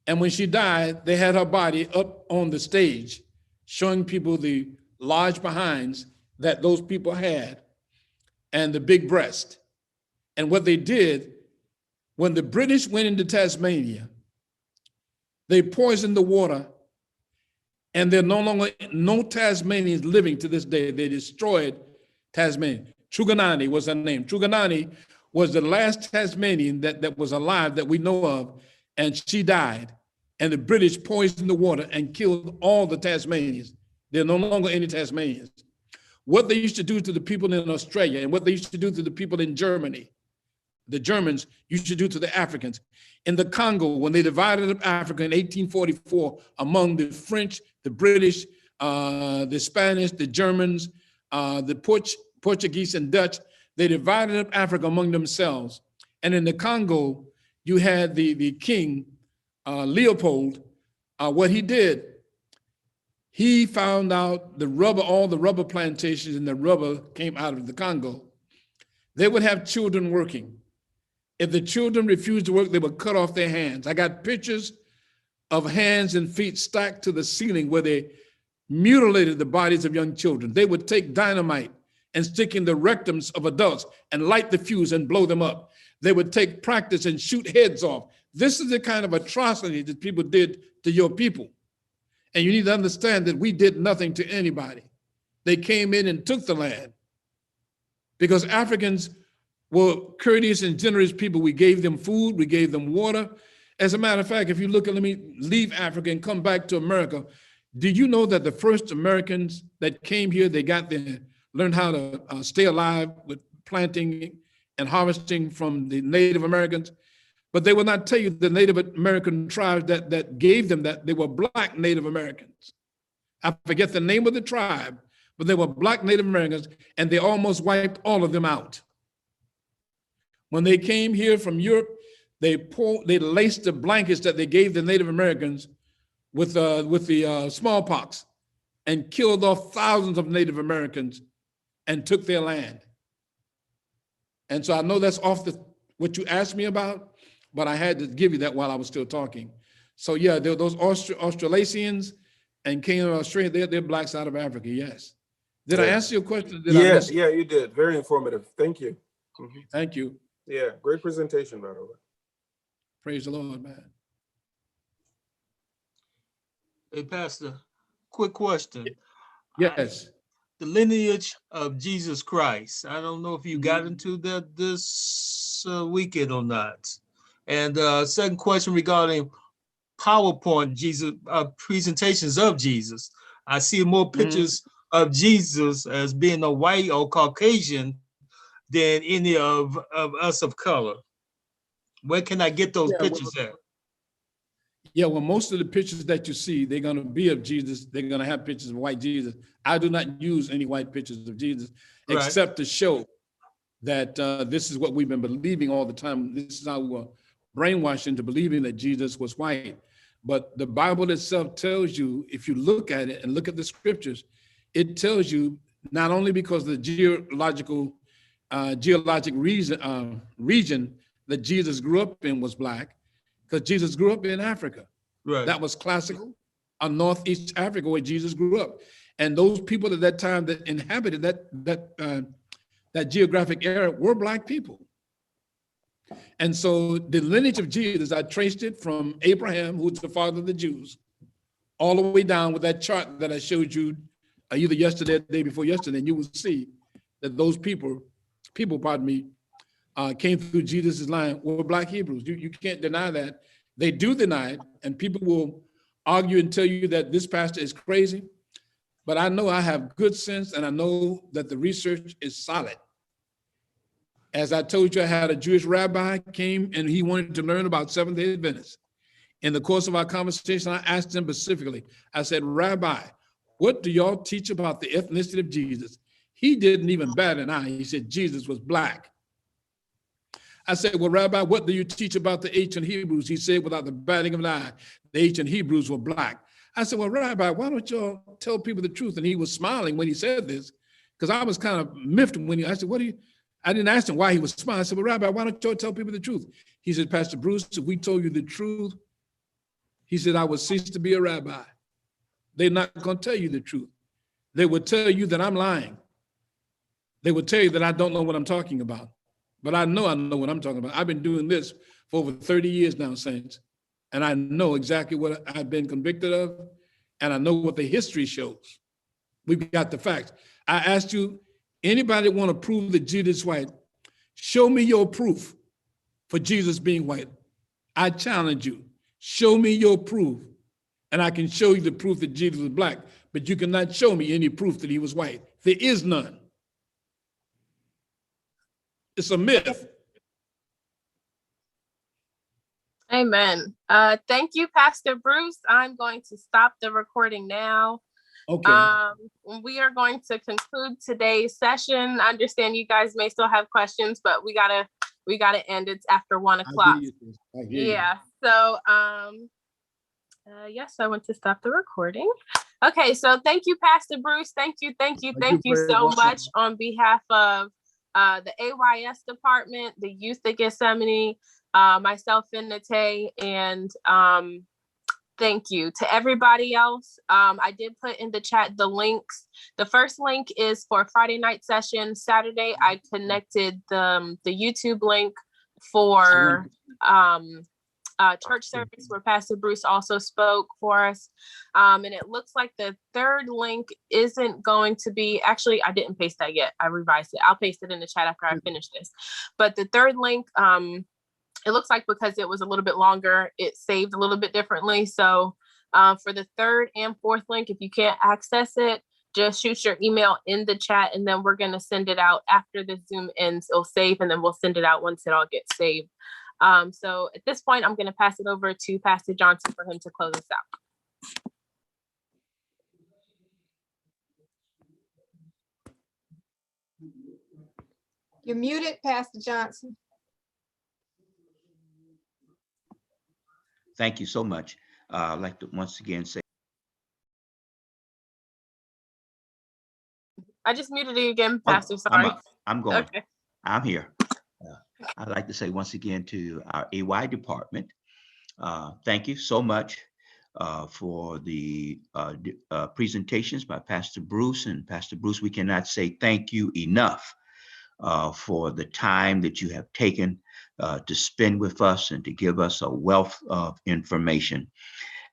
And when she died, they had her body up on the stage, showing people the large behinds that those people had and the big breast. And what they did, when the British went into Tasmania, they poisoned the water, and there are no longer no Tasmanians living to this day. They destroyed Tasmania. Truganani was her name. Truganani was the last Tasmanian that was alive that we know of, and she died. And the British poisoned the water and killed all the Tasmanians. There are no longer any Tasmanians. What they used to do to the people in Australia and what they used to do to the people in Germany, the Germans used to do to the Africans. In the Congo, when they divided up Africa in 1844 among the French, the British, the Spanish, the Germans, the Portuguese and Dutch, they divided up Africa among themselves. And in the Congo, you had the king, Leopold. What he did, he found out all the rubber plantations and the rubber came out of the Congo. They would have children working. If the children refused to work, they would cut off their hands. I got pictures of hands and feet stacked to the ceiling where they mutilated the bodies of young children. They would take dynamite and stick in the rectums of adults and light the fuse and blow them up. They would take practice and shoot heads off. This is the kind of atrocity that people did to your people. And you need to understand that we did nothing to anybody. They came in and took the land because Africans were courteous and generous people. We gave them food, we gave them water. As a matter of fact, if you look at, let me leave Africa and come back to America. Did you know that the first Americans that came here, they learned how to stay alive with planting and harvesting from the Native Americans? But they will not tell you the Native American tribes that gave them that, they were Black Native Americans. I forget the name of the tribe, but they were Black Native Americans, and they almost wiped all of them out. When they came here from Europe, they laced the blankets that they gave the Native Americans with the smallpox and killed off thousands of Native Americans and took their land. And so I know that's off what you asked me about, but I had to give you that while I was still talking. So yeah, those Australasians and came to Australia, they're Blacks out of Africa, yes. Did I answer your question? Yeah, you did. Very informative. Thank you. Mm-hmm. Thank you. Yeah, great presentation, by the way. Praise the Lord, man. Hey, Pastor, quick question. Yes. The lineage of Jesus Christ. I don't know if you got into that this weekend or not. And second question regarding PowerPoint Jesus presentations of Jesus. I see more pictures of Jesus as being a white or Caucasian than any of us of color. Where can I get those pictures at? Yeah, well, most of the pictures that you see, they're going to be of Jesus. They're going to have pictures of white Jesus. I do not use any white pictures of Jesus, except to show that this is what we've been believing all the time. This is how we were brainwashed into believing that Jesus was white. But the Bible itself tells you, if you look at it and look at the scriptures, it tells you not only because the geologic region that Jesus grew up in was Black, because Jesus grew up in Africa. Right. That was classical, Northeast Africa, where Jesus grew up. And those people at that time that inhabited that geographic area were Black people. And so the lineage of Jesus, I traced it from Abraham, who's the father of the Jews, all the way down with that chart that I showed you either yesterday or the day before yesterday, and you will see that those people, pardon me, came through Jesus' line were Black Hebrews. You can't deny that. They do deny it, and people will argue and tell you that this pastor is crazy. but I know I have good sense and I know that the research is solid. As I told you, I had a Jewish rabbi came and he wanted to learn about Seventh-day Adventists. In the course of our conversation, I asked him specifically, I said, Rabbi, what do y'all teach about the ethnicity of Jesus? He didn't even bat an eye. He said, Jesus was Black. I said, well, Rabbi, what do you teach about the ancient Hebrews? He said, without the batting of an eye, the ancient Hebrews were Black. I said, well, Rabbi, why don't y'all tell people the truth? And he was smiling when he said this, because I was kind of miffed when I said, I didn't ask him why he was smiling. I said, well, Rabbi, why don't y'all tell people the truth? He said, Pastor Bruce, if we told you the truth, he said, I would cease to be a rabbi. They're not going to tell you the truth. They would tell you that I'm lying. They would tell you that I don't know what I'm talking about. But I know what I'm talking about. I've been doing this for over 30 years now, saints. And I know exactly what I've been convicted of. And I know what the history shows. We've got the facts. I asked you, anybody want to prove that Jesus is white? Show me your proof for Jesus being white. I challenge you. Show me your proof. And I can show you the proof that Jesus was Black. But you cannot show me any proof that he was white. There is none. It's a myth. Amen. Thank you, Pastor Bruce. I'm going to stop the recording now. Okay. We are going to conclude today's session. I understand you guys may still have questions, but we gotta end. It's after 1 o'clock. I hear you. Yeah. So yes, I want to stop the recording. Okay, so thank you, Pastor Bruce. Thank you so much on behalf of the AYS department, the youth at Gethsemane, myself and Nate, and thank you to everybody else. I did put in the chat the links. The first link is for Friday night session. Saturday, I connected the YouTube link for church service where Pastor Bruce also spoke for us. And it looks like the third link isn't going to be, actually, I didn't paste that yet. I revised it. I'll paste it in the chat after I finish this. But the third link, it looks like because it was a little bit longer, it saved a little bit differently. So for the third and fourth link, if you can't access it, just shoot your email in the chat and then we're going to send it out after the Zoom ends. It'll save and then we'll send it out once it all gets saved. So at this point, I'm going to pass it over to Pastor Johnson for him to close us out. You're muted, Pastor Johnson. Thank you so much. I'd like to once again say, I just muted you again, Pastor. Sorry. I'm going. Okay. I'm here. I'd like to say once again to our AY department, thank you so much for the presentations by Pastor Bruce. And Pastor Bruce, we cannot say thank you enough for the time that you have taken to spend with us and to give us a wealth of information.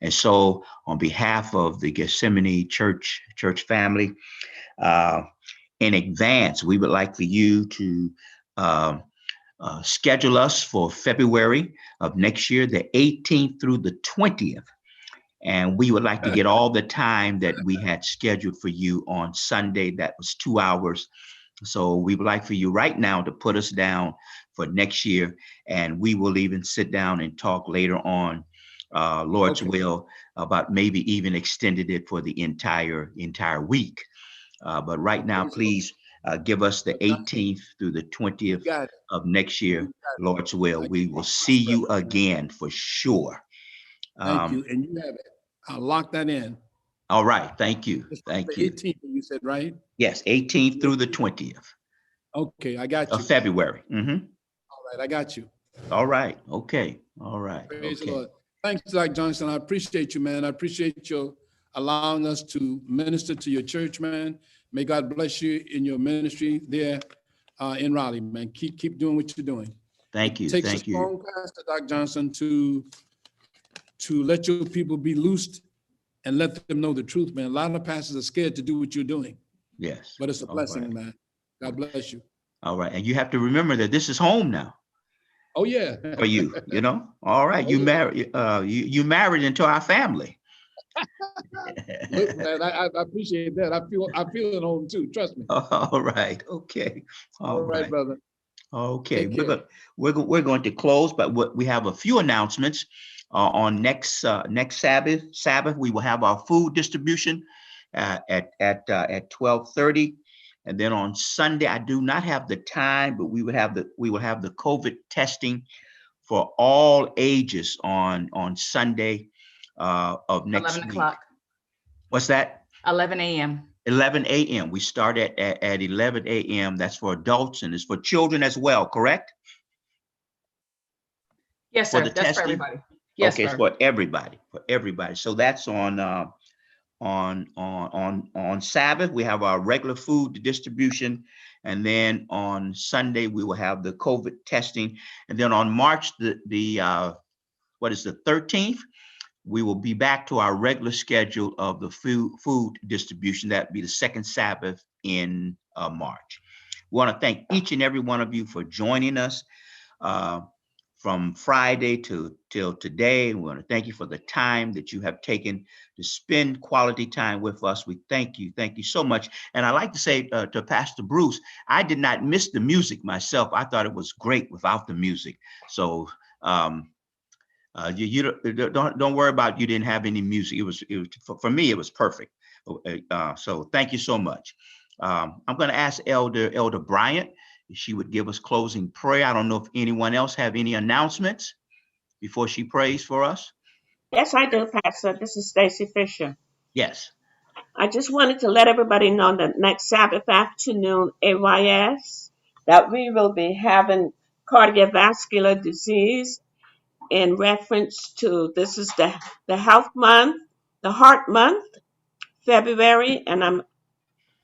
And so on behalf of the Gethsemane Church family, in advance, we would like for you to schedule us for February of next year, the 18th through the 20th. And we would like to get all the time that we had scheduled for you on Sunday. That was 2 hours. So we would like for you right now to put us down for next year. And we will even sit down and talk later on, Lord's will, about maybe even extended it for the entire week. But right now, please give us the 18th through the 20th of next year, Lord's will. We will see you again for sure. Thank you. And you have it. I'll lock that in. All right. Thank you. Thank you. 18th, you said, right? Yes, 18th through the 20th. Okay, I got you. Of February. Mm-hmm. All right, I got you. All right. Okay. All right. Praise the Okay. Lord. Thanks, Dr. Johnson. I appreciate you, man. I appreciate you allowing us to minister to your church, man. May God bless you in your ministry there in Raleigh, man. Keep doing what you're doing. Thank you. It takes Thank a strong pastor, Dr. Johnson, to let your people be loosed and let them know the truth, man. A lot of pastors are scared to do what you're doing. Yes. But it's a blessing, right. man. God bless you. All right. And you have to remember that this is home now. Oh, yeah. For you, you know? All right. You married into our family. Look, man, I appreciate that. I feel at home too. Trust me. All right. Okay. All right, brother. Okay. Take care. We're going to close, but we have a few announcements. On next Sabbath, we will have our food distribution at 12:30. And then on Sunday, I do not have the time, but we will have the COVID testing for all ages on Sunday of next 11 week. o'clock. What's that? 11 a.m. 11 a.m. We start at 11 a.m. That's for adults and it's for children as well, correct? Yes, For sir. the That's for testing? everybody. Yes, Okay, sir. it's for everybody. So that's on Sabbath. We have our regular food distribution, and then on Sunday we will have the COVID testing, and then on March the 13th, we will be back to our regular schedule of the food distribution. That'd be the second Sabbath in March. We want to thank each and every one of you for joining us from Friday till today. We want to thank you for the time that you have taken to spend quality time with us. We thank you so much. And I'd like to say to Pastor Bruce, I did not miss the music myself. I thought it was great without the music. So you don't worry about you didn't have any music. It was for me, it was perfect. So thank you so much. I'm going to ask Elder Bryant if she would give us closing prayer. I don't know if anyone else have any announcements before she prays for us. Yes, I do, Pastor. This is Stacy Fisher. Yes. I just wanted to let everybody know that next Sabbath afternoon, AYS, that we will be having cardiovascular disease in reference to, this is the health month, the heart month, February, and I'm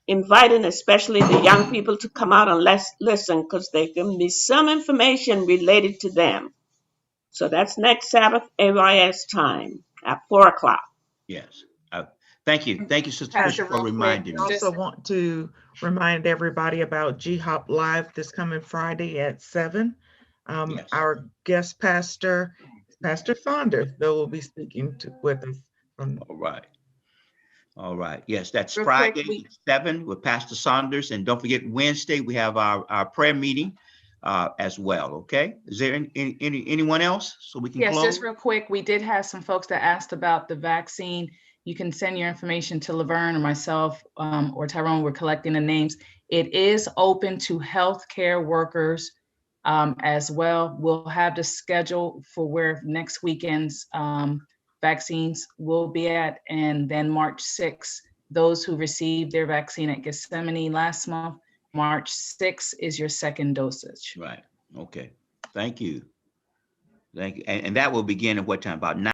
inviting especially the young people to come out and listen because there can be some information related to them. So that's next Sabbath, AYS time at 4 o'clock. Yes. Thank you. Thank you, Sister Pastor, Fisher, for real quick, reminding me. I also want to remind everybody about G-Hop Live this coming Friday at 7. Yes. Our guest pastor, Pastor Saunders, that will be speaking with us. All right. Yes, that's Real Friday, quick, 7 with Pastor Saunders. And don't forget, Wednesday, we have our prayer meeting as well. Okay. Is there anyone else so we can yes, close? just real quick, we did have some folks that asked about the vaccine. You can send your information to Laverne or myself or Tyrone. We're collecting the names. It is open to healthcare workers as well. We'll have the schedule for where next weekend's vaccines will be at. And then March 6th, those who received their vaccine at Gethsemane last month, March 6th is your second dosage. Right. Okay. Thank you. And that will begin at what time? About 9.